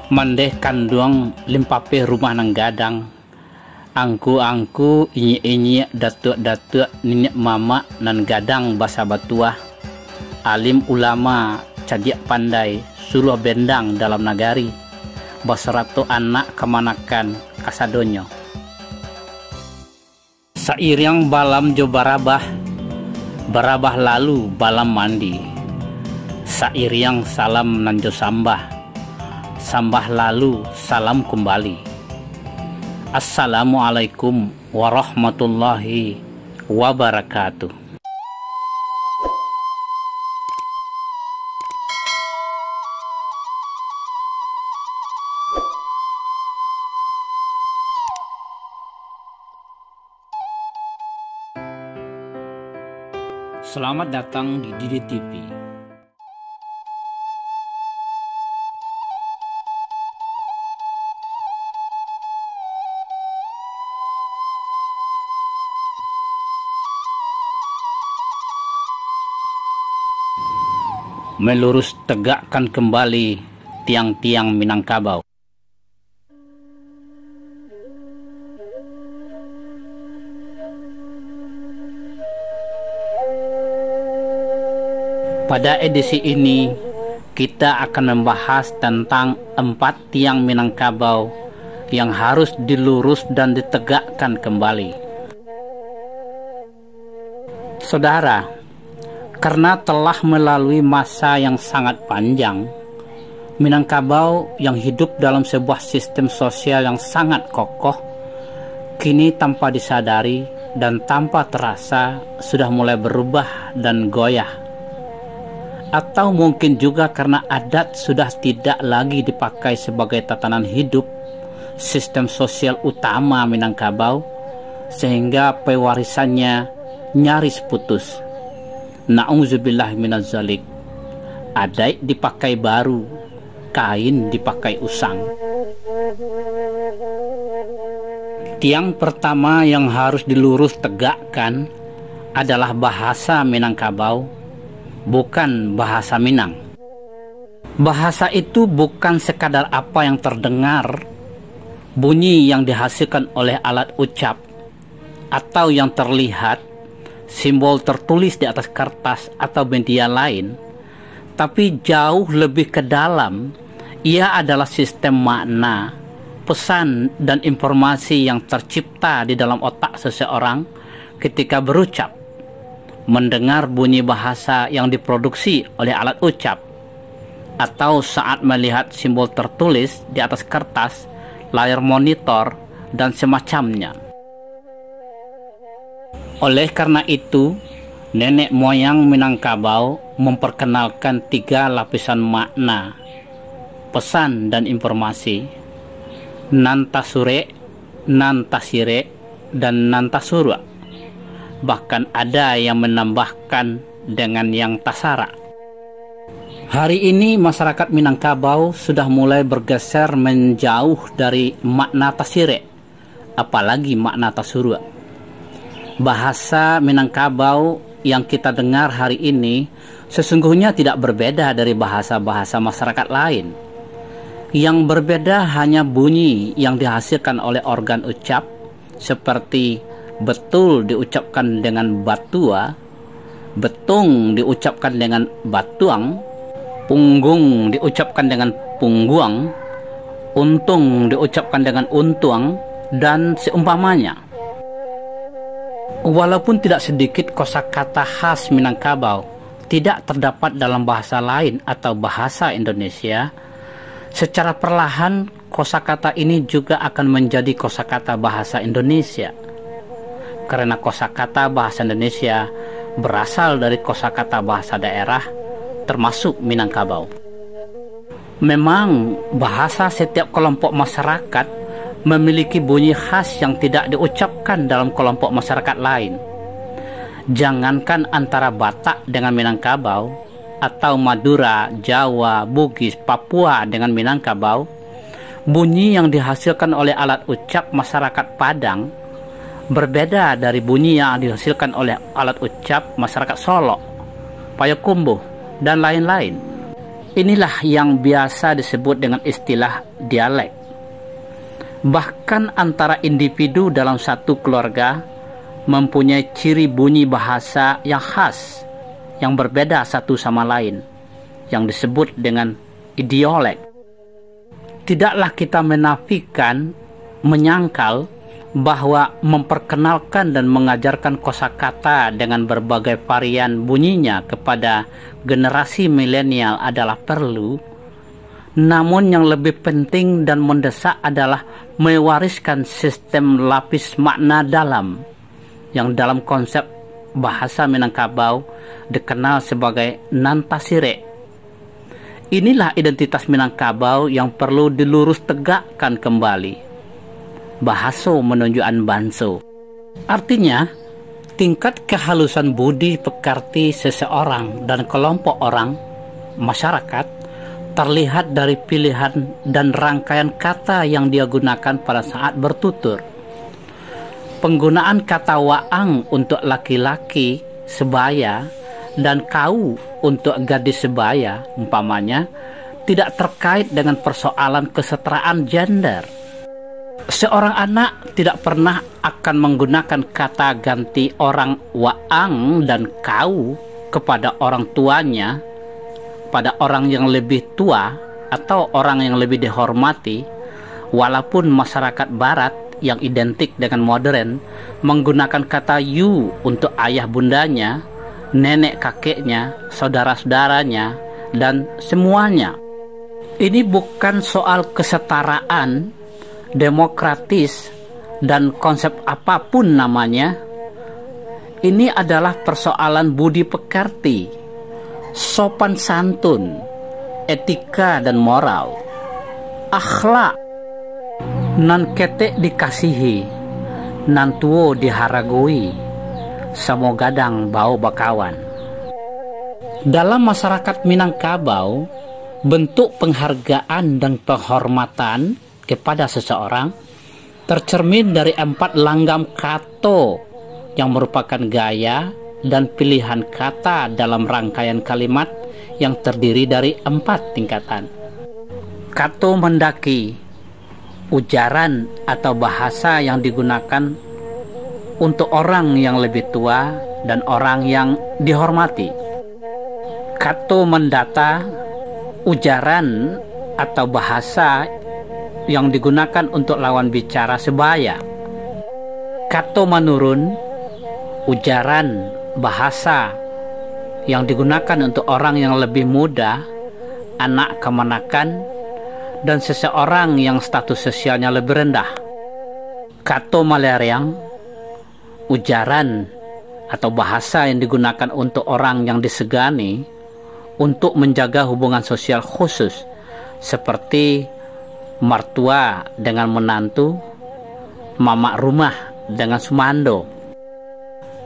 Mandeh kanduang limpape rumah nang gadang. Angku-angku inye-inye datuk-datuk nenek mama nan gadang basa batuah. Alim ulama cadiak pandai suluh bendang dalam nagari. Basarato anak kemanakan kasadonyo. Sairing balam jo barabah lalu balam mandi. Sairing salam nanjo sambah lalu salam kembali. Assalamualaikum warahmatullahi wabarakatuh. Selamat datang di Didi TV. Melurus tegakkan kembali tiang-tiang Minangkabau. Pada edisi ini, kita akan membahas tentang 4 tiang Minangkabau yang harus dilurus dan ditegakkan kembali. Saudara, karena telah melalui masa yang sangat panjang, Minangkabau yang hidup dalam sebuah sistem sosial yang sangat kokoh, kini tanpa disadari dan tanpa terasa sudah mulai berubah dan goyah. Atau mungkin juga karena adat sudah tidak lagi dipakai sebagai tatanan hidup, sistem sosial utama Minangkabau, sehingga pewarisannya nyaris putus. Na'udzubillah minadzalik. Adat dipakai baru, kain dipakai usang. Tiang pertama yang harus dilurus tegakkan adalah bahasa Minangkabau, bukan bahasa Minang. Bahasa itu bukan sekadar apa yang terdengar, bunyi yang dihasilkan oleh alat ucap, atau yang terlihat, simbol tertulis di atas kertas atau media lain, tapi jauh lebih ke dalam. Ia adalah sistem makna, pesan, dan informasi yang tercipta di dalam otak seseorang ketika berucap, mendengar bunyi bahasa yang diproduksi oleh alat ucap, atau saat melihat simbol tertulis di atas kertas, layar monitor, dan semacamnya. Oleh karena itu, nenek moyang Minangkabau memperkenalkan 3 lapisan makna, pesan, dan informasi: Nantasure, Nantasire, dan Nantasura. Bahkan ada yang menambahkan dengan yang tasara. Hari ini masyarakat Minangkabau sudah mulai bergeser menjauh dari makna tasire, apalagi makna tasura. Bahasa Minangkabau yang kita dengar hari ini sesungguhnya tidak berbeda dari bahasa-bahasa masyarakat lain. Yang berbeda hanya bunyi yang dihasilkan oleh organ ucap, seperti betul diucapkan dengan batua, betung diucapkan dengan batuang, punggung diucapkan dengan pungguang, untung diucapkan dengan untuang, dan seumpamanya. Walaupun tidak sedikit kosakata khas Minangkabau tidak terdapat dalam bahasa lain atau bahasa Indonesia, secara perlahan kosakata ini juga akan menjadi kosakata bahasa Indonesia. Karena kosakata bahasa Indonesia berasal dari kosakata bahasa daerah, termasuk Minangkabau. Memang bahasa setiap kelompok masyarakat memiliki bunyi khas yang tidak diucapkan dalam kelompok masyarakat lain. Jangankan antara Batak dengan Minangkabau, atau Madura, Jawa, Bugis, Papua dengan Minangkabau, bunyi yang dihasilkan oleh alat ucap masyarakat Padang berbeda dari bunyi yang dihasilkan oleh alat ucap masyarakat Solo, Payakumbuh, dan lain-lain. Inilah yang biasa disebut dengan istilah dialek. Bahkan antara individu dalam satu keluarga mempunyai ciri bunyi bahasa yang khas, yang berbeda satu sama lain, yang disebut dengan idiolek. Tidaklah kita menafikan, menyangkal bahwa memperkenalkan dan mengajarkan kosakata dengan berbagai varian bunyinya kepada generasi milenial adalah perlu. Namun yang lebih penting dan mendesak adalah mewariskan sistem lapis makna dalam, yang dalam konsep bahasa Minangkabau dikenal sebagai nantasire. Inilah identitas Minangkabau yang perlu dilurus tegakkan kembali. Bahaso menunjukkan banso. Artinya, tingkat kehalusan budi pekerti seseorang dan kelompok orang, masyarakat, terlihat dari pilihan dan rangkaian kata yang dia gunakan pada saat bertutur. Penggunaan kata waang untuk laki-laki sebaya dan kau untuk gadis sebaya, umpamanya, tidak terkait dengan persoalan kesetaraan gender. Seorang anak tidak pernah akan menggunakan kata ganti orang waang dan kau kepada orang tuanya, pada orang yang lebih tua atau orang yang lebih dihormati, walaupun masyarakat barat yang identik dengan modern menggunakan kata you untuk ayah bundanya, nenek kakeknya, saudara-saudaranya, dan semuanya. Ini bukan soal kesetaraan, demokratis, dan konsep apapun namanya. Ini adalah persoalan budi pekerti, sopan santun, etika dan moral, akhlak. Nan ketek dikasihi, nan tuo diharagoi, samo gadang bau bakawan. Dalam masyarakat Minangkabau, bentuk penghargaan dan penghormatan kepada seseorang tercermin dari 4 langgam kato yang merupakan gaya dan pilihan kata dalam rangkaian kalimat yang terdiri dari 4 tingkatan. Kato mendaki, ujaran atau bahasa yang digunakan untuk orang yang lebih tua dan orang yang dihormati. Kato mendata, ujaran atau bahasa yang digunakan untuk lawan bicara sebaya. Kato menurun, ujaran, bahasa yang digunakan untuk orang yang lebih muda, anak kemanakan, dan seseorang yang status sosialnya lebih rendah. Kato maleriang, ujaran atau bahasa yang digunakan untuk orang yang disegani untuk menjaga hubungan sosial khusus, seperti mertua dengan menantu, mamak rumah dengan sumando.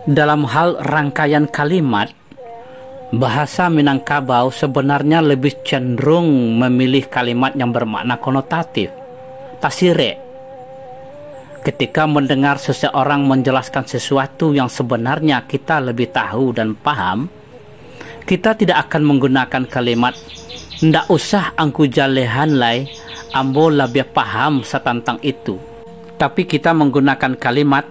Dalam hal rangkaian kalimat, bahasa Minangkabau sebenarnya lebih cenderung memilih kalimat yang bermakna konotatif, tasire. Ketika mendengar seseorang menjelaskan sesuatu yang sebenarnya kita lebih tahu dan paham, kita tidak akan menggunakan kalimat "ndak usah angku jalehan lai, ambo lebih paham setantang itu." Tapi kita menggunakan kalimat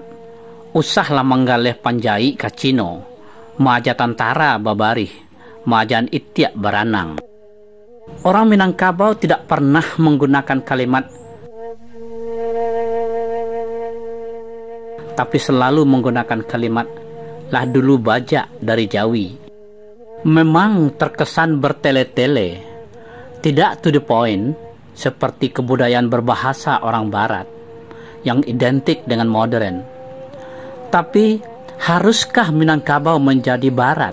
"usahlah menggaleh panjai kacino, maja tantara babarih, majan itiak beranang." Orang Minangkabau tidak pernah menggunakan kalimat, tapi selalu menggunakan kalimat "lah dulu bajak dari Jawi." Memang terkesan bertele-tele, tidak to the point, seperti kebudayaan berbahasa orang barat yang identik dengan modern. Tapi haruskah Minangkabau menjadi barat?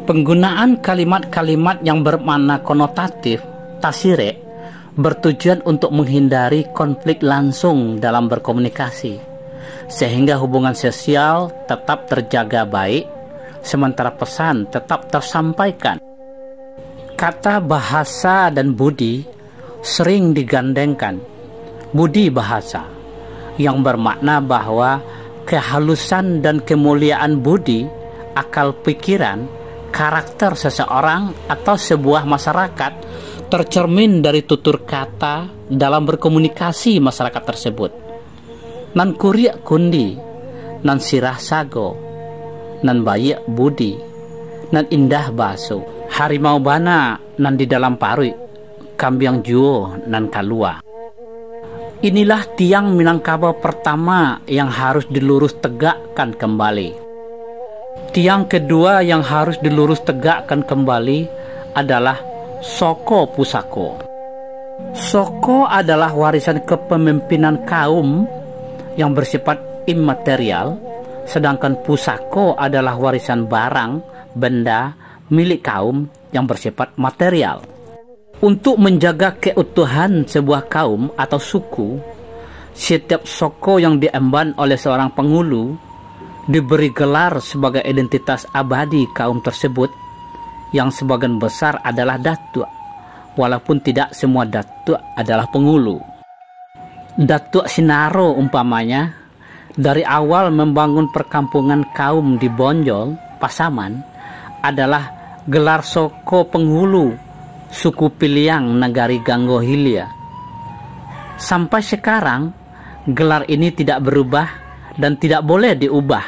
Penggunaan kalimat-kalimat yang bermakna konotatif, tasire, bertujuan untuk menghindari konflik langsung dalam berkomunikasi, sehingga hubungan sosial tetap terjaga baik, sementara pesan tetap tersampaikan. Kata bahasa dan budi sering digandengkan. Budi bahasa yang bermakna bahwa kehalusan dan kemuliaan budi, akal pikiran, karakter seseorang atau sebuah masyarakat tercermin dari tutur kata dalam berkomunikasi masyarakat tersebut. Nan kuriak kundi, nan sirah sago, nan bayak budi, nan indah baso, harimau bana nan di dalam parui, kambiang juo nan kalua. Inilah tiang Minangkabau pertama yang harus dilurus tegakkan kembali. Tiang kedua yang harus dilurus tegakkan kembali adalah Soko Pusako. Soko adalah warisan kepemimpinan kaum yang bersifat imaterial, sedangkan Pusako adalah warisan barang, benda, milik kaum yang bersifat material. Untuk menjaga keutuhan sebuah kaum atau suku, setiap soko yang diemban oleh seorang pengulu diberi gelar sebagai identitas abadi kaum tersebut, yang sebagian besar adalah datuk, walaupun tidak semua datuk adalah pengulu. Datuk Sinaro umpamanya, dari awal membangun perkampungan kaum di Bonjol, Pasaman, adalah gelar soko penghulu suku Piliang Nagari Ganggo Hilia. Sampai sekarang, gelar ini tidak berubah dan tidak boleh diubah,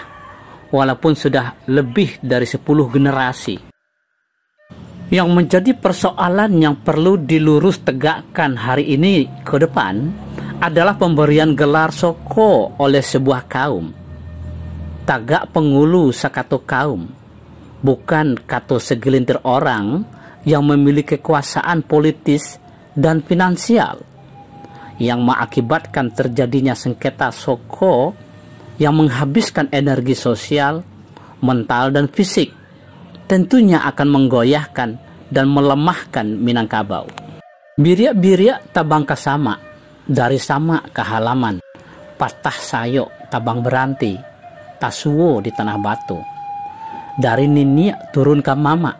walaupun sudah lebih dari 10 generasi. Yang menjadi persoalan yang perlu dilurus tegakkan hari ini ke depan adalah pemberian gelar soko oleh sebuah kaum. Tagak pengulu sakato kaum, bukan kato segelintir orang yang memiliki kekuasaan politis dan finansial, yang mengakibatkan terjadinya sengketa soko yang menghabiskan energi sosial, mental, dan fisik, tentunya akan menggoyahkan dan melemahkan Minangkabau. Biriak-biriak tabang kasama, dari sama ke halaman, patah sayok tabang beranti, tasuwo di tanah batu, dari niniak turun ke mama,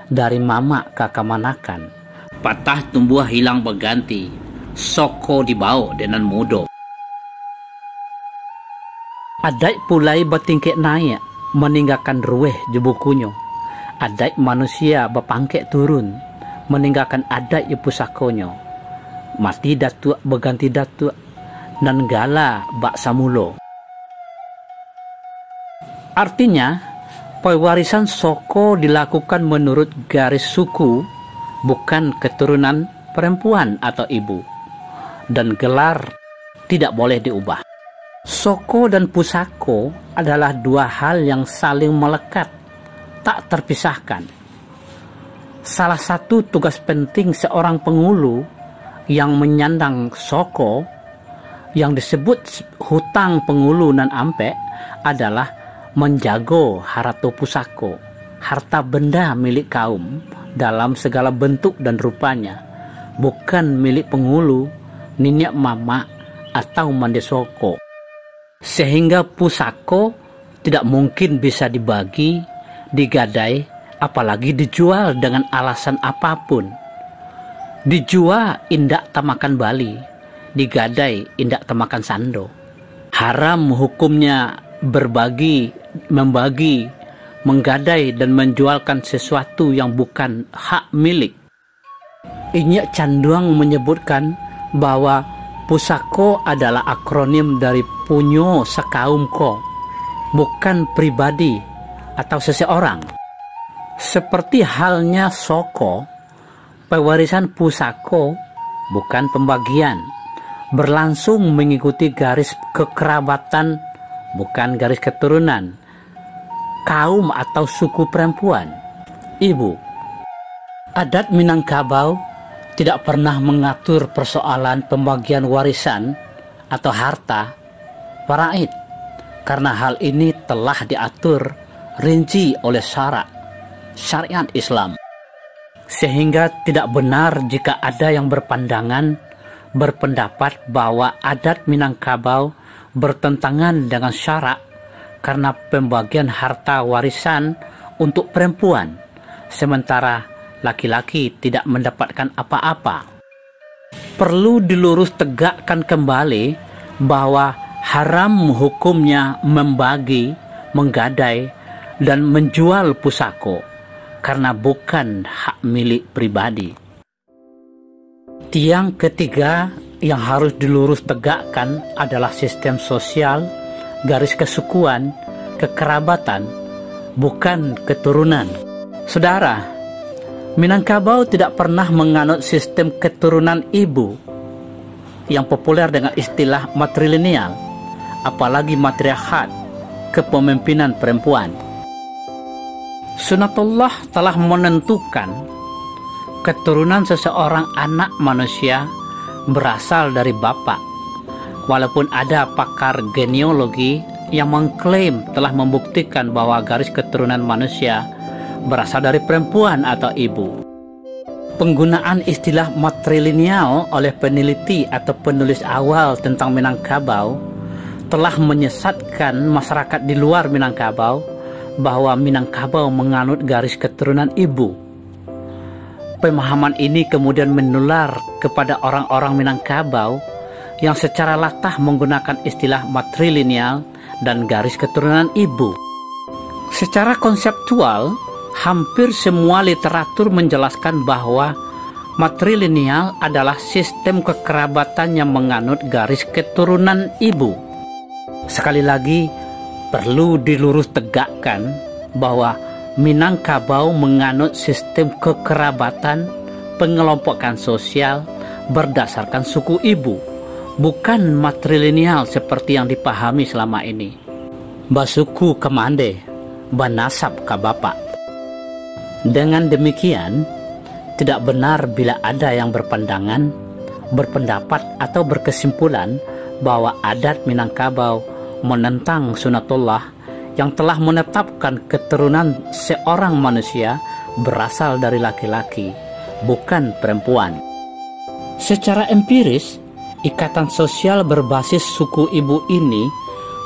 dari mama ke kamanakan, patah tumbuh hilang berganti, soko dibawa dengan mudo. Adai pulai batingkek naik, meninggalkan rueh di bukunya. Adai manusia bapangkek turun, meninggalkan adai di pusakonyo. Mati datuk berganti datuk, dan gala bak samulo. Artinya, pewarisan soko dilakukan menurut garis suku, bukan keturunan perempuan atau ibu, dan gelar tidak boleh diubah. Soko dan pusako adalah dua hal yang saling melekat, tak terpisahkan. Salah satu tugas penting seorang pengulu yang menyandang soko, yang disebut hutang pengulu nan ampek, adalah menjago harato pusako, harta benda milik kaum dalam segala bentuk dan rupanya, bukan milik pengulu, niniak mama, atau mandesoko. Sehingga pusako tidak mungkin bisa dibagi, digadai, apalagi dijual dengan alasan apapun. Dijual indak tamakan Bali, digadai indak tamakan sando. Haram hukumnya berbagi, membagi, menggadai dan menjualkan sesuatu yang bukan hak milik. Inyak Canduang menyebutkan bahwa pusako adalah akronim dari punyo sekaum ko, bukan pribadi atau seseorang. Seperti halnya soko, pewarisan pusako bukan pembagian, berlangsung mengikuti garis kekerabatan, bukan garis keturunan, kaum atau suku perempuan, ibu. Adat Minangkabau tidak pernah mengatur persoalan pembagian warisan atau harta faraid, karena hal ini telah diatur rinci oleh syariat Islam. Sehingga tidak benar jika ada yang berpendapat bahwa adat Minangkabau bertentangan dengan syarak karena pembagian harta warisan untuk perempuan, sementara laki-laki tidak mendapatkan apa-apa. Perlu dilurus tegakkan kembali bahwa haram hukumnya membagi, menggadai, dan menjual pusako, karena bukan hak milik pribadi. Tiang ketiga yang harus dilurus tegakkan adalah sistem sosial, garis kesukuan, kekerabatan, bukan keturunan. Saudara, Minangkabau tidak pernah menganut sistem keturunan ibu yang populer dengan istilah matrilineal, apalagi matriarkat, kepemimpinan perempuan. Sunatullah telah menentukan keturunan seseorang anak manusia berasal dari bapak, walaupun ada pakar genealogi yang mengklaim telah membuktikan bahwa garis keturunan manusia berasal dari perempuan atau ibu. Penggunaan istilah matrilineal oleh peneliti atau penulis awal tentang Minangkabau telah menyesatkan masyarakat di luar Minangkabau bahwa Minangkabau menganut garis keturunan ibu. Pemahaman ini kemudian menular kepada orang-orang Minangkabau yang secara latah menggunakan istilah matrilineal dan garis keturunan ibu. Secara konseptual, hampir semua literatur menjelaskan bahwa matrilineal adalah sistem kekerabatan yang menganut garis keturunan ibu. Sekali lagi, perlu dilurus tegakkan bahwa Minangkabau menganut sistem kekerabatan, pengelompokan sosial berdasarkan suku ibu, bukan matrilineal seperti yang dipahami selama ini. Basuku kemande, banasab ka bapak. Dengan demikian, tidak benar bila ada yang berpandangan, berpendapat atau berkesimpulan bahwa adat Minangkabau menentang sunatullah yang telah menetapkan keturunan seorang manusia berasal dari laki-laki, bukan perempuan. Secara empiris, ikatan sosial berbasis suku ibu ini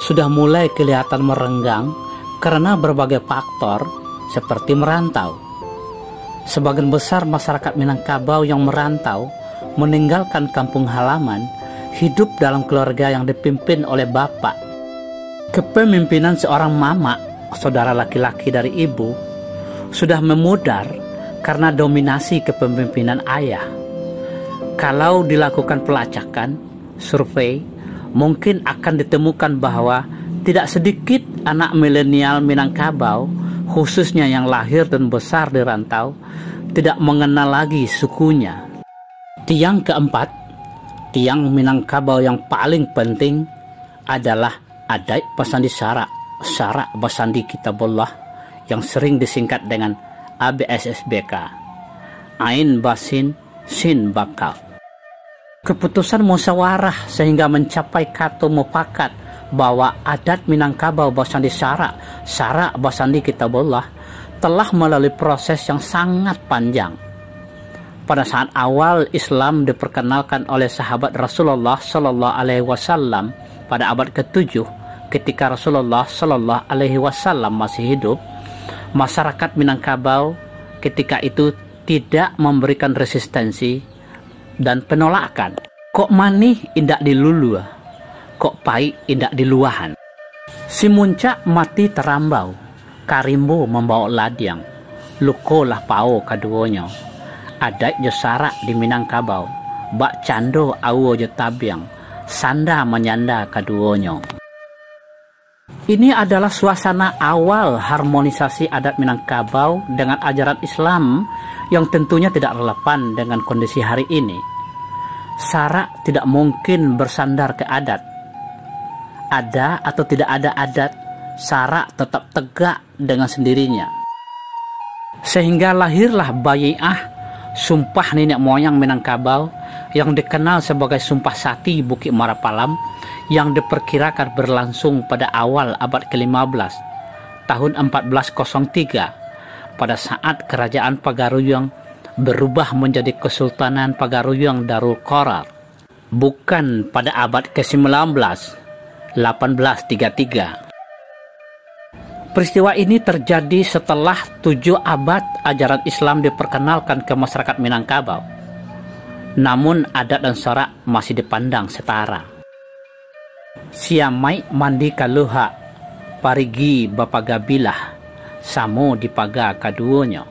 sudah mulai kelihatan merenggang karena berbagai faktor seperti merantau. Sebagian besar masyarakat Minangkabau yang merantau meninggalkan kampung halaman, hidup dalam keluarga yang dipimpin oleh bapak. Kepemimpinan seorang mama, saudara laki-laki dari ibu, sudah memudar karena dominasi kepemimpinan ayah. Kalau dilakukan pelacakan, survei, mungkin akan ditemukan bahwa tidak sedikit anak milenial Minangkabau, khususnya yang lahir dan besar di rantau, tidak mengenal lagi sukunya. Tiang keempat, tiang Minangkabau yang paling penting adalah adat Basandi Syarak Basandi Kitabullah yang sering disingkat dengan ABSSBK, Ain Basin Sin Bakal. Keputusan musyawarah sehingga mencapai kata mufakat bahwa adat Minangkabau Basandi Syarak Basandi Kitabullah telah melalui proses yang sangat panjang. Pada saat awal Islam diperkenalkan oleh sahabat Rasulullah Sallallahu Alaihi Wasallam pada abad ke-7, ketika Rasulullah Sallallahu Alaihi Wasallam masih hidup, masyarakat Minangkabau ketika itu tidak memberikan resistensi dan penolakan. Kok manih indak dilulu, kok pahit indak diluahan. Si muncak mati terambau, karimbo membawa ladiang, lukolah pao kaduonyo. Adat jo sarak di Minangkabau, bak cando awo jo tabiang, sanda menyanda kaduonyo. Ini adalah suasana awal harmonisasi adat Minangkabau dengan ajaran Islam yang tentunya tidak relevan dengan kondisi hari ini. Sarak tidak mungkin bersandar ke adat. Ada atau tidak ada adat, sarak tetap tegak dengan sendirinya. Sehingga lahirlah Bai'ah, sumpah nenek moyang Minangkabau yang dikenal sebagai Sumpah Sati Bukit Marapalam, yang diperkirakan berlangsung pada awal abad ke-15, tahun 1403, pada saat kerajaan Pagaruyung berubah menjadi Kesultanan Pagaruyung Darul Qorar, bukan pada abad ke-19, 1833. Peristiwa ini terjadi setelah 7 abad ajaran Islam diperkenalkan ke masyarakat Minangkabau. Namun adat dan sorak masih dipandang setara. Siamai mandi kaluha, parigi bapagabilah, samo dipaga kaduonyo.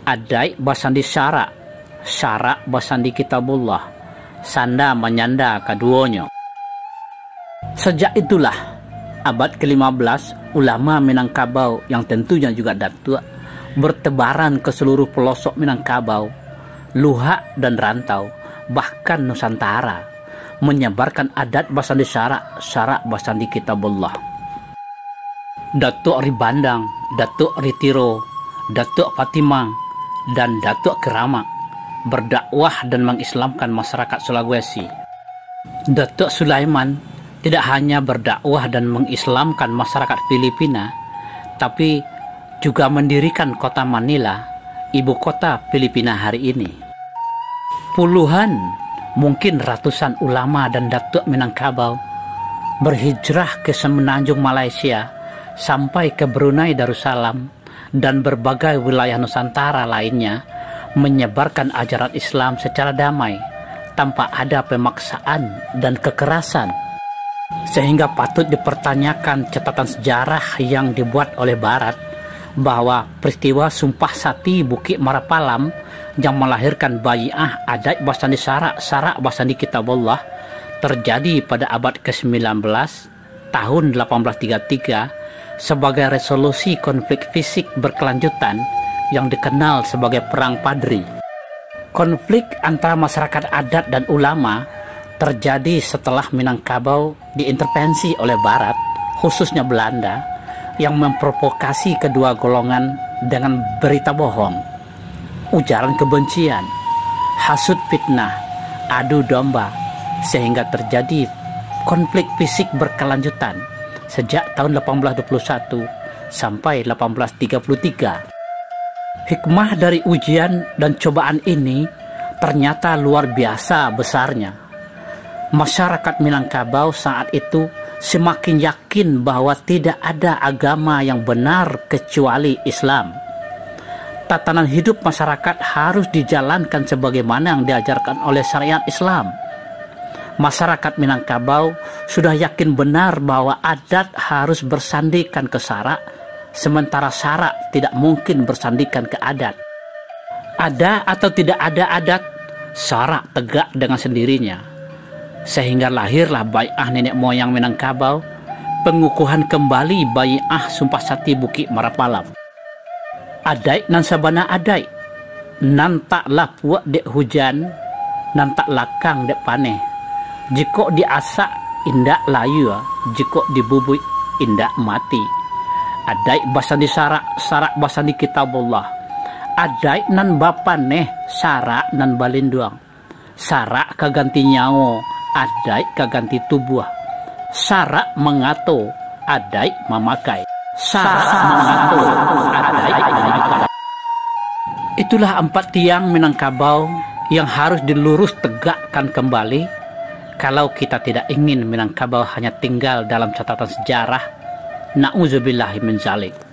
adai basandi syara, syara basandi kitabullah, sanda menyanda keduanya. Sejak itulah abad ke-15 ulama Minangkabau yang tentunya juga datuk bertebaran ke seluruh pelosok Minangkabau, Luhak dan rantau, bahkan Nusantara, menyebarkan adat basandi syara, syara basandi kitabullah. Datuk Ribandang, Datuk Ritiro, Datuk Fatimah, dan Datuk Keramak berdakwah dan mengislamkan masyarakat Sulawesi. Datuk Sulaiman tidak hanya berdakwah dan mengislamkan masyarakat Filipina, tapi juga mendirikan kota Manila, ibu kota Filipina hari ini. Puluhan, mungkin ratusan ulama dan datuk Minangkabau berhijrah ke semenanjung Malaysia sampai ke Brunei Darussalam dan berbagai wilayah Nusantara lainnya, menyebarkan ajaran Islam secara damai tanpa ada pemaksaan dan kekerasan. Sehingga patut dipertanyakan catatan sejarah yang dibuat oleh Barat bahwa peristiwa Sumpah Sati Bukit Marapalam yang melahirkan Bai'ah adat basandi syara, syara basandi kitabullah terjadi pada abad ke-19 tahun 1833 sebagai resolusi konflik fisik berkelanjutan yang dikenal sebagai Perang Padri. Konflik antara masyarakat adat dan ulama terjadi setelah Minangkabau diintervensi oleh Barat, khususnya Belanda, yang memprovokasi kedua golongan dengan berita bohong, ujaran kebencian, hasut fitnah, adu domba, sehingga terjadi konflik fisik berkelanjutan sejak tahun 1821 sampai 1833. Hikmah dari ujian dan cobaan ini ternyata luar biasa besarnya. Masyarakat Minangkabau saat itu semakin yakin bahwa tidak ada agama yang benar kecuali Islam. Tatanan hidup masyarakat harus dijalankan sebagaimana yang diajarkan oleh syariat Islam. Masyarakat Minangkabau sudah yakin benar bahwa adat harus bersandikan ke syara, sementara syara tidak mungkin bersandikan ke adat. Ada atau tidak ada adat, syara tegak dengan sendirinya. Sehingga lahirlah Bai'ah nenek moyang Minangkabau, pengukuhan kembali Bai'ah Sumpah Sati Bukit Marapalam. Adai nan sabana adai, nan tak lapuak dek hujan, nan tak lakang dek paneh. Jika diasak indak layu, jika dibubui indak mati. Adai basandi syara, syara basandi kitabullah. Adai nan bapaneh, syara nan balinduang. Syara kaganti nyawa, adai kaganti tubuh. Syara mengato, adai memakai. Syara mengato, adai memakai. Itulah 4 tiang Minangkabau yang harus dilurus tegakkan kembali kalau kita tidak ingin Minangkabau hanya tinggal dalam catatan sejarah. Na'udzubillahi min zalik.